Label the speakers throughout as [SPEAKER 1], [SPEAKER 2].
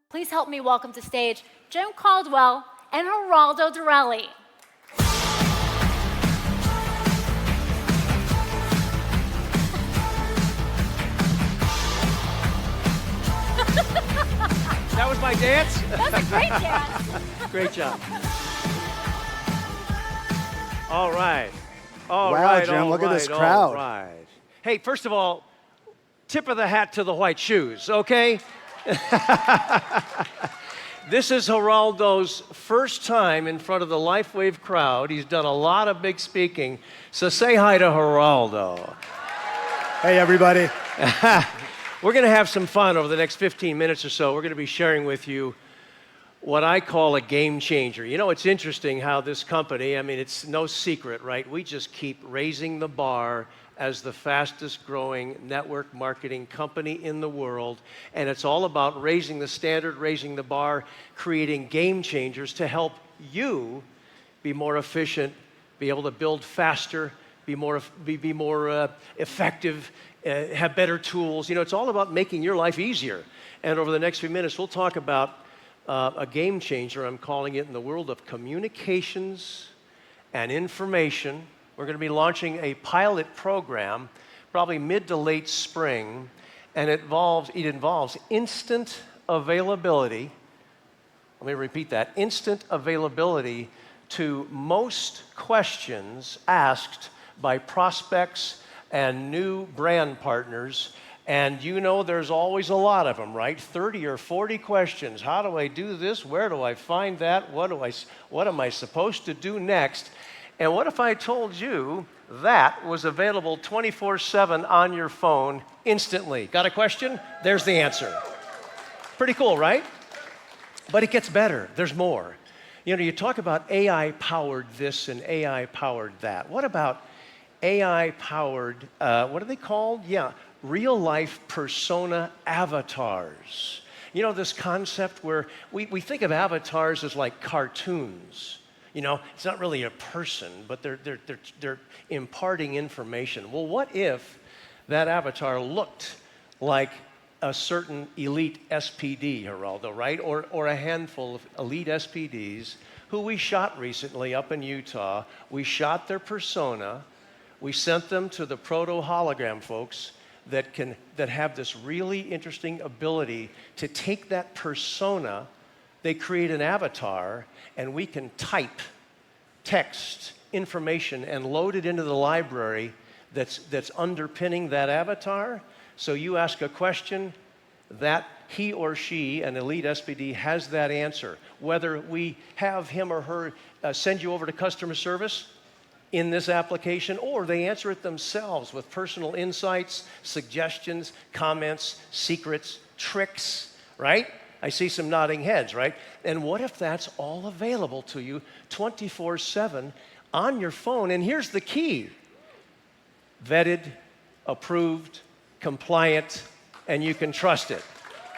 [SPEAKER 1] Please help me welcome to stage Jim Caldwell and Haroldo Darelli.
[SPEAKER 2] That was my dance?
[SPEAKER 1] That's a great dance.
[SPEAKER 2] Great job. All right.
[SPEAKER 3] Wow, Jim, look at this crowd.
[SPEAKER 2] All right. Hey, first of all, tip of the hat to the white shoes, okay? This is Haroldo's first time in front of the LifeWave crowd. He's done a lot of big speaking, so say hi to Haroldo.
[SPEAKER 3] Hey, everybody.
[SPEAKER 2] We're going to have some fun over the next 15 minutes or so. We're going to be sharing with you what I call a game changer. You know, it's interesting how this company, I mean, it's no secret, right? We just keep raising the bar as the fastest growing network marketing company in the world. And it's all about raising the standard, raising the bar, creating game changers to help you be more efficient, be able to build faster, be more effective, have better tools. You know, it's all about making your life easier. And over the next few minutes, we'll talk about a game changer, I'm calling it, in the world of communications and information. We're going to be launching a pilot program, probably mid to late spring, and it involves instant availability. Let me repeat that, instant availability to most questions asked by prospects and new brand partners. And you know there's always a lot of them, right? 30 or 40 questions. How do I do this? Where do I find that? What am I supposed to do next? And what if I told you that was available 24/7 on your phone instantly? Got a question? There's the answer. Pretty cool, right? But it gets better. There's more. You know, you talk about AI-powered this and AI-powered that. What about AI-powered, what are they called? Yeah, real-life persona avatars. You know, this concept where we think of avatars as like cartoons. You know, it's not really a person, but they're imparting information. Well, what if that avatar looked like a certain elite SPD, Haroldo, right? Or a handful of elite SPDs who we shot recently up in Utah. We shot their persona. We sent them to the proto-hologram folks that have this really interesting ability to take that persona. They create an avatar, and we can type text, information, and load it into the library that's underpinning that avatar. So you ask a question, that he or she, an elite SPD, has that answer. Whether we have him or her send you over to customer service in this application, or they answer it themselves with personal insights, suggestions, comments, secrets, tricks, right? I see some nodding heads, right? And what if that's all available to you 24/7 on your phone? And here's the key: vetted, approved, compliant, and you can trust it.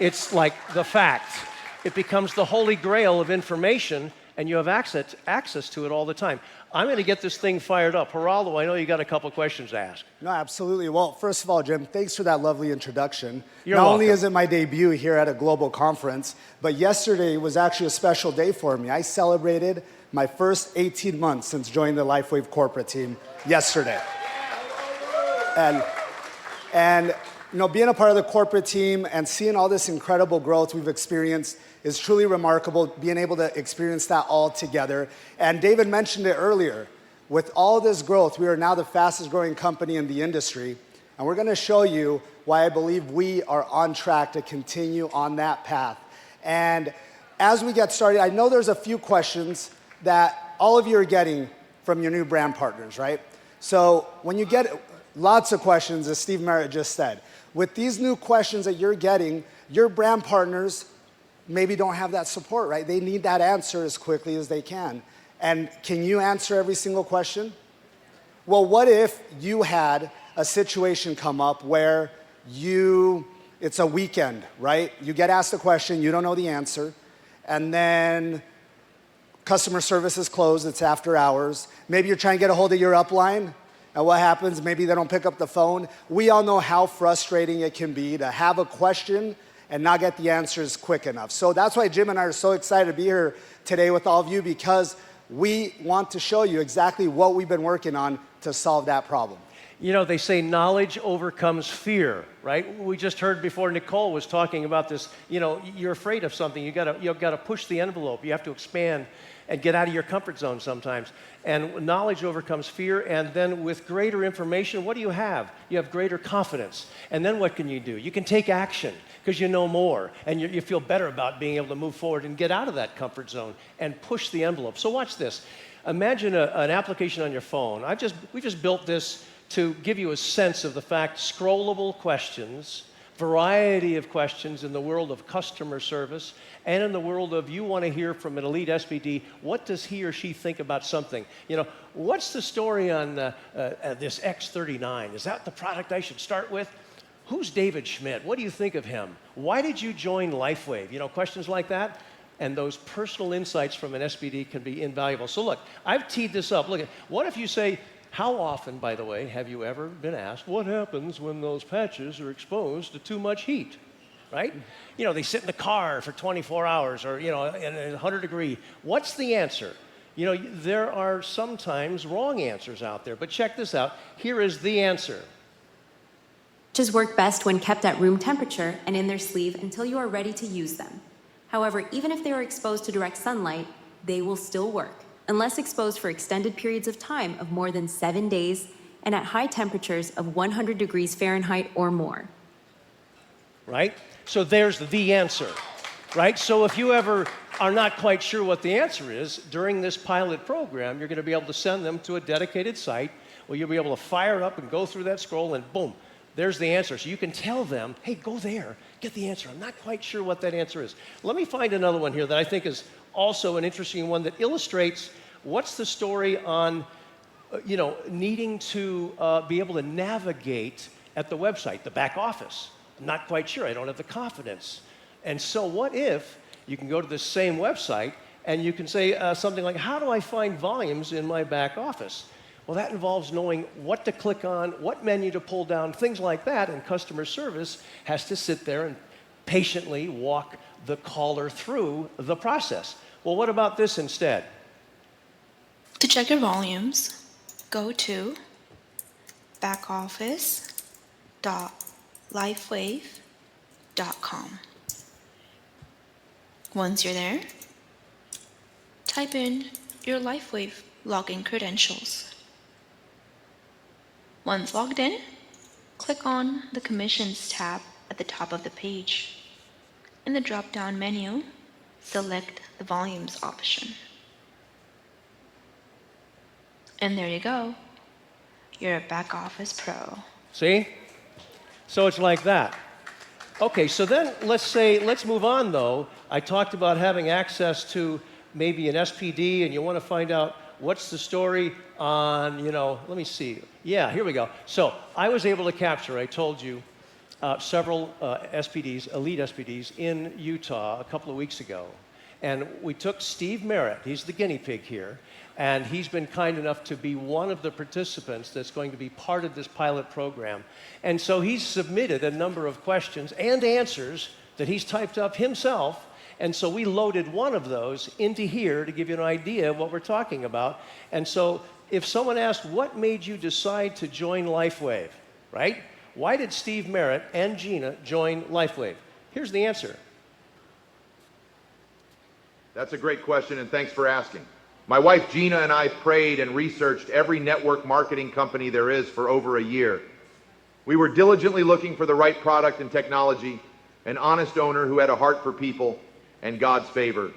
[SPEAKER 2] It's like the fact. It becomes the holy grail of information, and you have access to it all the time. I'm going to get this thing fired up. Haroldo, I know you got a couple questions to ask.
[SPEAKER 3] No, absolutely. Well, first of all, Jim, thanks for that lovely introduction.
[SPEAKER 2] You're
[SPEAKER 3] Not
[SPEAKER 2] welcome.
[SPEAKER 3] only is it my debut here at a global conference, but yesterday was actually a special day for me. I celebrated my first 18 months since joining the LifeWave corporate team yesterday. And you know, being a part of the corporate team and seeing all this incredible growth we've experienced is truly remarkable, being able to experience that all together. And David mentioned it earlier. With all this growth, we are now the fastest growing company in the industry. And we're going to show you why I believe we are on track to continue on that path. And as we get started, I know there's a few questions that all of you are getting from your new brand partners, right? So when you get lots of questions, as Steve Merritt just said, with these new questions that you're getting, your brand partners maybe don't have that support, right? They need that answer as quickly as they can. And can you answer every single question? Well, what if you had a situation come up where it's a weekend, right? You get asked a question, you don't know the answer, and then customer service is closed, it's after hours. Maybe you're trying to get a hold of your upline, and what happens? Maybe they don't pick up the phone. We all know how frustrating it can be to have a question and not get the answers quick enough. So that's why Jim and I are so excited to be here today with all of you, because we want to show you exactly what we've been working on to solve that problem.
[SPEAKER 2] You know, they say knowledge overcomes fear, right? We just heard before Nicole was talking about this, you know, you're afraid of something. You've got to push the envelope. You have to expand and get out of your comfort zone sometimes. And knowledge overcomes fear, and then with greater information, what do you have? You have greater confidence. And then what can you do? You can take action because you know more, and you feel better about being able to move forward and get out of that comfort zone and push the envelope. So watch this. Imagine an application on your phone. We just built this to give you a sense of the fact, scrollable questions, variety of questions in the world of customer service, and in the world of you want to hear from an elite SPD, what does he or she think about something? You know, what's the story on this X39? Is that the product I should start with? Who's David Schmidt? What do you think of him? Why did you join LifeWave? You know, questions like that. And those personal insights from an SPD can be invaluable. So look, I've teed this up. Look, what if you say, how often, by the way, have you ever been asked, what happens when those patches are exposed to too much heat, right? You know, they sit in the car for 24 hours or, you know, in 100 degree. What's the answer? You know, there are sometimes wrong answers out there, but check this out. Here is the answer.
[SPEAKER 4] Patches work best when kept at room temperature and in their sleeve until you are ready to use them. However, even if they are exposed to direct sunlight, they will still work, unless exposed for extended periods of time of more than 7 days and at high temperatures of 100 degrees Fahrenheit or more.
[SPEAKER 2] Right? So there's the answer, right? So if you ever are not quite sure what the answer is, during this pilot program, you're going to be able to send them to a dedicated site where you'll be able to fire up and go through that scroll and boom, there's the answer. So you can tell them, hey, go there, get the answer. I'm not quite sure what that answer is. Let me find another one here that I think is also an interesting one that illustrates what's the story on, you know, needing to be able to navigate at the website, the back office. I'm not quite sure. I don't have the confidence. And so what if you can go to the same website and you can say something like, how do I find volumes in my back office? Well, that involves knowing what to click on, what menu to pull down, things like that, and customer service has to sit there and patiently walk the caller through the process. Well, what about this instead?
[SPEAKER 5] To check your volumes, go to backoffice.lifewave.com. Once you're there, type in your LifeWave login credentials. Once logged in, click on the Commissions tab at the top of the page. In the drop-down menu, select the Volumes option. And there you go. You're a back office pro.
[SPEAKER 2] See? So it's like that. Okay, so then let's move on though. I talked about having access to maybe an SPD and you want to find out what's the story on, you know, let me see. Yeah, here we go. So I was able to capture, I told you, several SPDs, elite SPDs in Utah a couple of weeks ago. And we took Steve Merritt, he's the guinea pig here, and he's been kind enough to be one of the participants that's going to be part of this pilot program. And so he's submitted a number of questions and answers that he's typed up himself. And so we loaded one of those into here to give you an idea of what we're talking about. And so if someone asked, what made you decide to join LifeWave, right? Why did Steve Merritt and Gina join LifeWave? Here's the answer.
[SPEAKER 6] That's a great question, and thanks for asking. My wife Gina and I prayed and researched every network marketing company there is for over a year. We were diligently looking for the right product and technology, an honest owner who had a heart for people, and God's favor.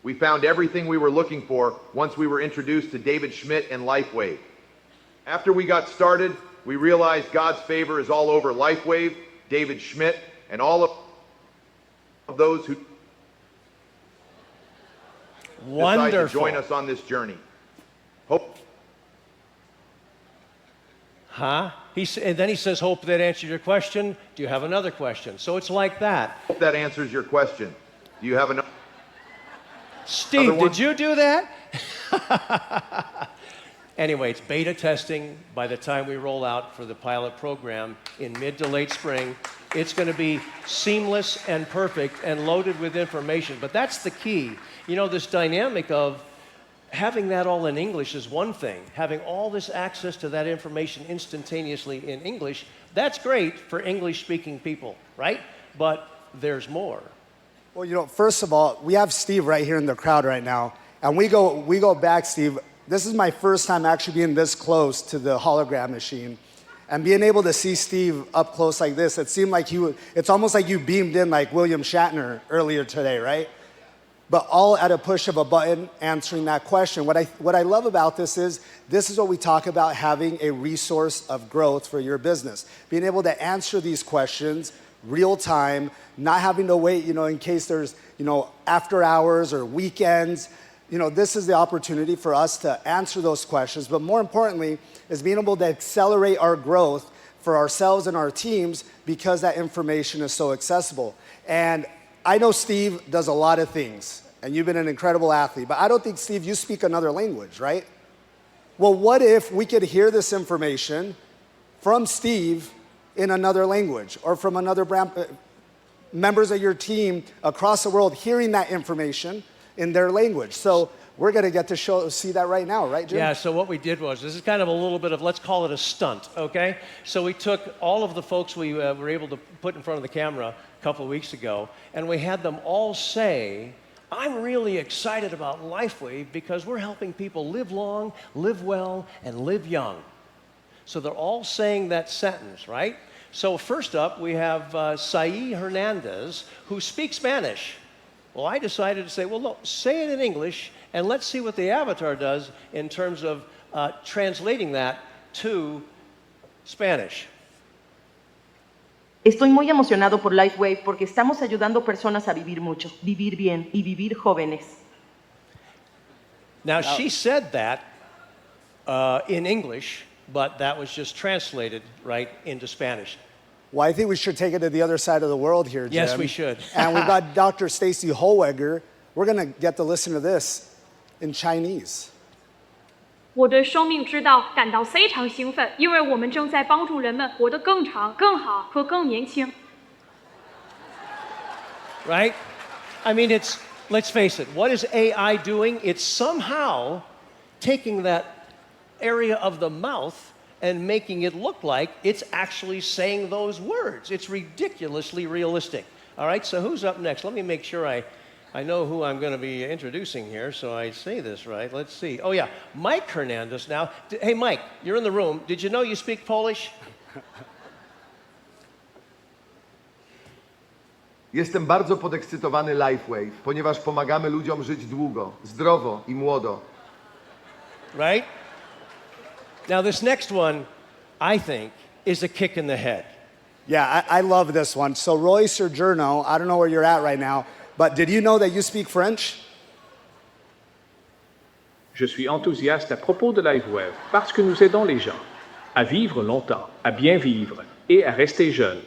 [SPEAKER 6] We found everything we were looking for once we were introduced to David Schmidt and LifeWave. After we got started, we realized God's favor is all over LifeWave, David Schmidt, and all of those who decide to join us on this journey. Hope.
[SPEAKER 2] And then he says, hope that answered your question. Do you have another question? So it's like that.
[SPEAKER 6] Hope that answers your question. Do you have another?
[SPEAKER 2] Steve, did you do that? Anyway, it's beta testing by the time we roll out for the pilot program in mid to late spring. It's going to be seamless and perfect and loaded with information. But that's the key. You know, this dynamic of having that all in English is one thing. Having all this access to that information instantaneously in English, that's great for English-speaking people, right? But there's more.
[SPEAKER 3] Well, you know, first of all, we have Steve right here in the crowd right now. And we go back, Steve. This is my first time actually being this close to the hologram machine. And being able to see Steve up close like this, it seemed like it's almost like you beamed in like William Shatner earlier today, right? But all at a push of a button answering that question. What I love about this is what we talk about, having a resource of growth for your business. Being able to answer these questions real time, not having to wait, you know, in case there's, you know, after hours or weekends. You know, this is the opportunity for us to answer those questions, but more importantly is being able to accelerate our growth for ourselves and our teams because that information is so accessible. And I know Steve does a lot of things, and you've been an incredible athlete, but I don't think, Steve, you speak another language, right? Well, what if we could hear this information from Steve in another language, or from another members of your team across the world hearing that information in their language? So we're going to get to see that right now, right, Jim?
[SPEAKER 2] Yeah, so what we did was, this is kind of a little bit of, let's call it a stunt, okay? So we took all of the folks we were able to put in front of the camera a couple of weeks ago, and we had them all say, I'm really excited about LifeWave because we're helping people live long, live well, and live young. So they're all saying that sentence, right? So first up, we have Sai Hernandez, who speaks Spanish. Well, I decided to say, well, no, say it in English, and let's see what the avatar does in terms of translating that to Spanish.
[SPEAKER 7] Estoy muy emocionado por LifeWave porque estamos ayudando personas a vivir mucho, vivir bien y vivir jóvenes.
[SPEAKER 2] Now, she said that in English, but that was just translated right into Spanish.
[SPEAKER 3] Well, I think we should take it to the other side of the world here, Jim.
[SPEAKER 2] Yes, we should.
[SPEAKER 3] And we've got Dr. Stacy Holweger. We're going to get to listen to this in Chinese.
[SPEAKER 8] 我对生命之道感到非常兴奋，因为我们正在帮助人们活得更长、更好和更年轻。
[SPEAKER 2] Right? I mean, let's face it, what is AI doing? It's somehow taking that area of the mouth and making it look like it's actually saying those words. It's ridiculously realistic. All right, so who's up next? Let me make sure I know who I'm going to be introducing here, so I say this right. Let's see. Oh, yeah, Mike Hernandez now. Hey, Mike, you're in the room. Did you know you speak Polish?
[SPEAKER 9] Jestem bardzo podekscytowany LifeWave, ponieważ pomagamy ludziom żyć długo, zdrowo i młodo.
[SPEAKER 2] Right? Now, this next one, I think, is a kick in the head.
[SPEAKER 3] Yeah, I love this one. So Roy Sergiorno, I don't know where you're at right now, but did you know that you speak French?
[SPEAKER 10] Je suis enthousiaste à propos de LifeWave parce que nous aidons les gens à vivre longtemps, à bien vivre et à rester jeunes.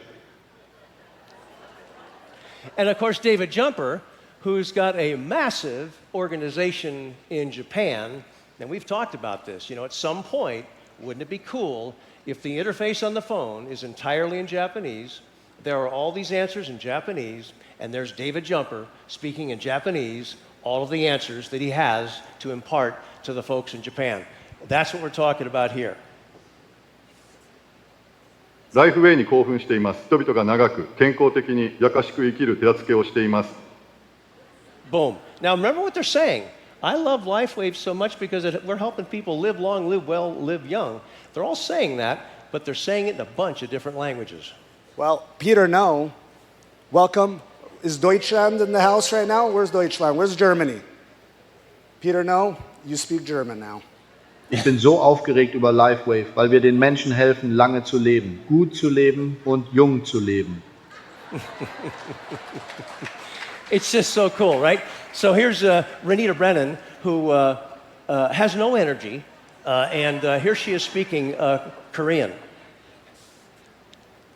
[SPEAKER 2] And of course, David Jumper, who's got a massive organization in Japan, and we've talked about this. You know, at some point, wouldn't it be cool if the interface on the phone is entirely in Japanese, there are all these answers in Japanese, and there's David Jumper speaking in Japanese, all of the answers that he has to impart to the folks in Japan. That's what we're talking about here.
[SPEAKER 11] ライフウェイに興奮しています。人々が長く健康的に優しく生きる手助けをしています。
[SPEAKER 2] Boom. Now remember what they're saying. I love LifeWave so much because we're helping people live long, live well, live young. They're all saying that, but they're saying it in a bunch of different languages.
[SPEAKER 3] Well, Peter, no. Welcome. Is Deutschland in the house right now? Where's Deutschland? Where's Germany? Peter, no. You speak German now.
[SPEAKER 12] Ich bin so aufgeregt über LifeWave, weil wir den Menschen helfen, lange zu leben, gut zu leben und jung zu leben.
[SPEAKER 2] It's just so cool, right? So here's Renita Brennan, who has no energy, and here she is speaking Korean.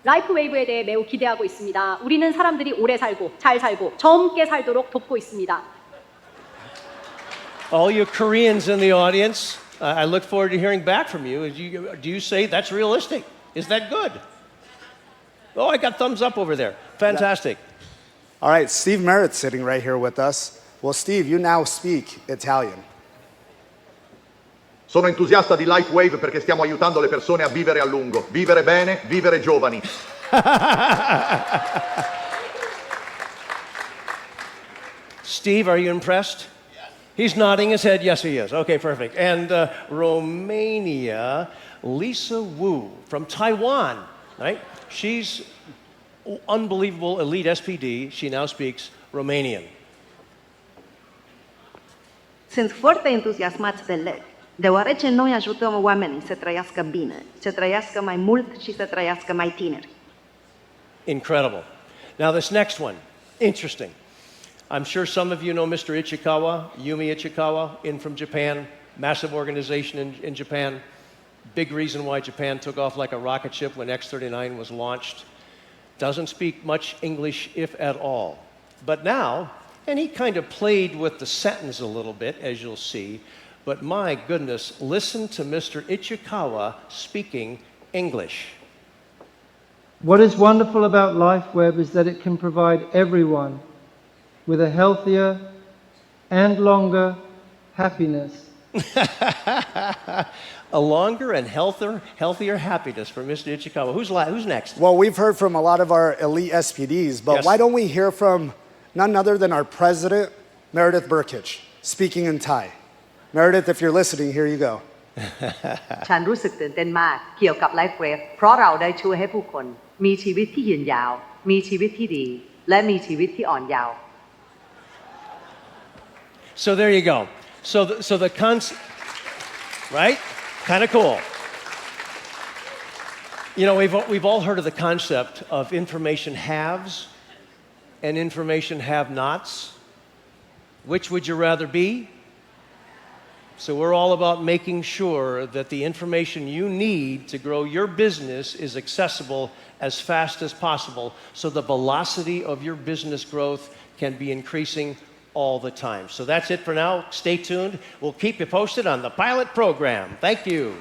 [SPEAKER 13] 라이프웨이브에 대해 매우 기대하고 있습니다. 우리는 사람들이 오래 살고 잘 살고 젊게 살도록 돕고 있습니다.
[SPEAKER 2] All you Koreans in the audience, I look forward to hearing back from you. Do you say that's realistic? Is that good? Oh, I got thumbs up over there. Fantastic.
[SPEAKER 3] All right, Steve Merritt's sitting right here with us. Well, Steve, you now speak Italian.
[SPEAKER 6] Sono entusiasta di LifeWave perché stiamo aiutando le persone a vivere a lungo, vivere bene, vivere giovani.
[SPEAKER 2] Steve, are you impressed? Yes. He's nodding his head. Yes, he is. Okay, perfect. And Romania, Lisa Wu from Taiwan, right? She's unbelievable elite SPD. She now speaks Romanian.
[SPEAKER 14] Sunt foarte entuziasmați de LED, deoarece noi ajutăm oamenii să trăiască bine, să trăiască mai mult și să trăiască mai tineri.
[SPEAKER 2] Incredible. Now this next one, interesting. I'm sure some of you know Mr. Ichikawa, Yumi Ichikawa, in from Japan, massive organization in Japan. Big reason why Japan took off like a rocket ship when X-39 was launched. Doesn't speak much English, if at all. But now, and he kind of played with the sentence a little bit, as you'll see, but my goodness, listen to Mr. Ichikawa speaking English.
[SPEAKER 15] What is wonderful about LifeWeb is that it can provide everyone with a healthier and longer happiness.
[SPEAKER 2] A longer and healthier happiness for Mr. Ichikawa. Who's next?
[SPEAKER 3] Well, we've heard from a lot of our elite SPDs, but
[SPEAKER 2] Yes.
[SPEAKER 3] why don't we hear from none other than our president, Meredith Burkich, speaking in Thai. Meredith, if you're listening, here you go.
[SPEAKER 16] ฉันรู้สึกตื่นเต้นมากเกี่ยวกับ LifeWave เพราะเราได้ช่วยให้ผู้คนมีชีวิตที่ยืนยาว มีชีวิตที่ดี และมีชีวิตที่อ่อนเยาว์
[SPEAKER 2] So there you go. So the concept, right? Kind of cool. You know, we've all heard of the concept of information haves and information have-nots. Which would you rather be? So we're all about making sure that the information you need to grow your business is accessible as fast as possible, so the velocity of your business growth can be increasing all the time. So that's it for now. Stay tuned. We'll keep you posted on the pilot program. Thank you.